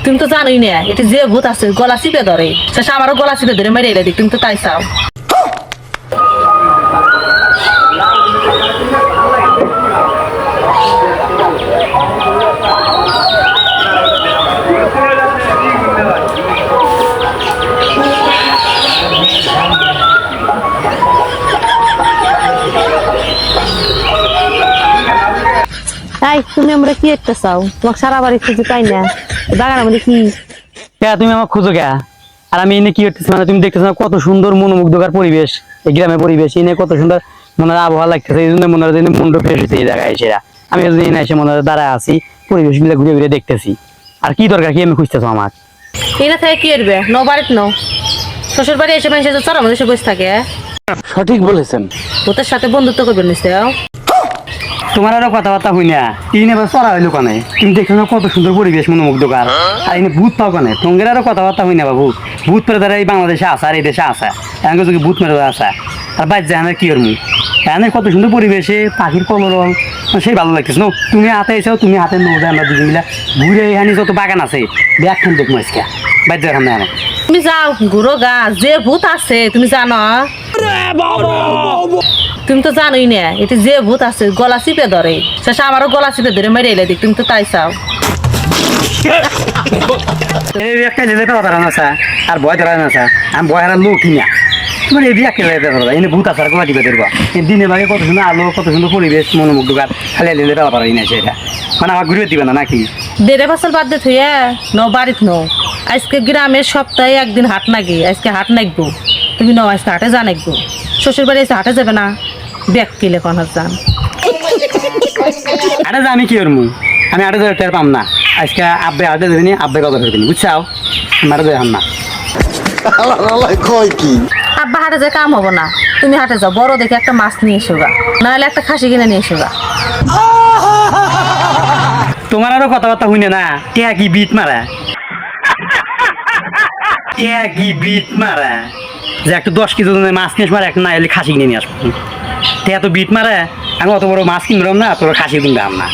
তুমি তো জানোই না এটা যে ভূত আছে গলা চিপে ধরে শেষে আমারও গলা চিপে ধরে মেরে এলে দিক তুমি তো তাই চাও। তাই তুমি আমরা কি একটা চাও তোমাকে সারা বাড়ি খুঁজে পাই না বাগানের মধ্যে কি তুমি আমার খুঁজো কে? আর আমি এনে কি করতেছি মানে তুমি দেখতেছো না কত সুন্দর মনোমুগ্ধকর পরিবেশ, এই গ্রামের পরিবেশ এনে কত সুন্দর মনে আবহাওয়া লাগতেছে, এই জন্য মনে হয় মনটা ফ্রেশ হচ্ছে এই জায়গায় এসে। আমি এনে এসে মনে হয় দাঁড়ায় আছি, পরিবেশ গুলো ঘুরে ঘুরে দেখতেছি। আর কি দরকার কি আমি খুঁজতেছো আমার? এনে থেকে কি করবে ন বাড়িতে ন শ্বশুর বাড়ি এসে মানুষ চড়া মধ্যে এসে বসে থাকে। সঠিক বলেছেন। ভূতের সাথে বন্ধুত্ব করবেন নিশ্চয়। তোমার আরো কথাবার্তা হই না, তিন এবার চড়া হইলো কানে, তুমি দেখছো না কত সুন্দর পরিবেশ মনোমুগ্ধকর, আর এনে ভূত পাও কানে, তোমার আরো কথাবার্তা হই না বাবু। ভূত পেরে দ্বারা এই বাংলাদেশে আসা আর এই দেশে আসা এমন যদি ভূত মেরে আসা আর বাইর যায় কি করবো। এখানে কত সুন্দর পরিবেশে পাখির কলরল সেই ভালো লাগতেছে ন। তুমি হাতে এসেও তুমি হাতে নৌদে আমরা দুজন মিলা ঘুরে এখানে যত বাগান আছে ব্যাগখান দেখবো আজকে বাইর যায় আমার। তুমি যাও ঘুরো গা যে ভূত আছে তুমি জানো। তুমি তো জানোই না এটা যে ভূত আছে গলা চিপে ধরে শেষে আমারও গলা চিপে ধরে মেরে এলে দিক তুমি তো তাই চাও। এই একটা যেতে পারা না স্যার আর ভয় ধরা না স্যার, আমি ভয় হারা লোক কিনা তোমার এই বিয়াকে যেতে পারবা এনে ভূত আসার গোলা দিবে দেবা দিনে ভাগে কত সুন্দর আলো কত সুন্দর পরিবেশ মনোমুগ্ধকর খালি লেলে দেওয়া পারা না সেটা মানে আমার ঘুরে দিবে না নাকি? দেড়ে বছর বাদ দিয়ে থুয়ে ন বাড়িত ন আজকে গ্রামের সপ্তাহে একদিন হাট নাকি আজকে হাট নাকবো তুমি ন আজকে হাটে যা নাকবো শ্বশুর বাড়ি এসে হাটে যাবে না ব্যাগ কিলে কোন যান আরে যা আমি কি করবো আমি আটে যাবে টের পাম না আজকে আব্বে আটে দেবিনি আব্বে কথা ধরবিনি বুঝছাও মারে যাই না। আব্বা হাটে যায় কাম হবো না তুমি হাটে যাও বড় দেখে একটা মাছ নিয়ে এসো গা নাহলে একটা খাসি কিনে নিয়ে এসো গা। তোমার আরো কথাবার্তা হইনে না কে কি বিট মারা কে কি বিট মারা যে একটা 10 কেজি মাছ নিয়ে মারা একটা না এলে খাসি কিনে নিয়ে আসবো তে এত বিট মারা আমি অত বড় মাছ কিনলাম না তোর খাসি কিনলাম না।